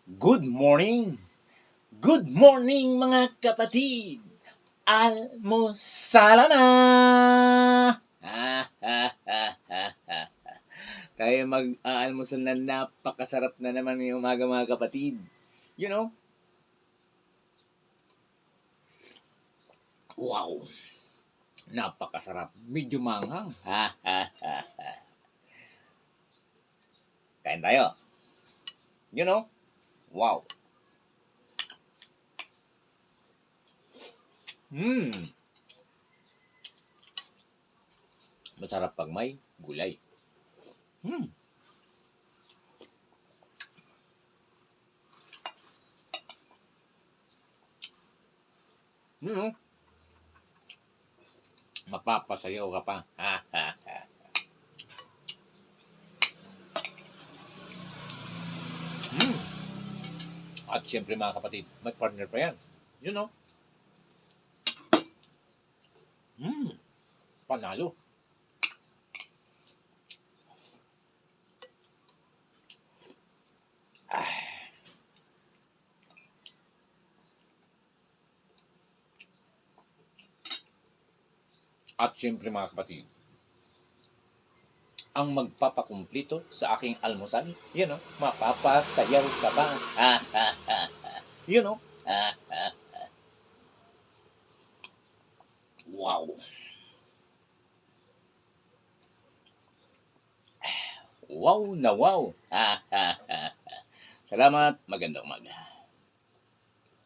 Good morning! Good morning mga kapatid! Almusala na! Tayo mag-aalmusal na napakasarap na naman ngayong umaga mga kapatid. You know? Wow! Napakasarap. Medyo manghang. Kain tayo. You know? Wow! Masarap pag may gulay. You know? Mapapasayaw ka pa. At siyempre mga kapatid, may partner pa yan. You know? Panalo. At siyempre mga kapatid, ang magpapakumplito sa aking almusal, you know, mapapasayaw ka ba? You know? Wow! Wow na wow! Salamat, magandang umaga.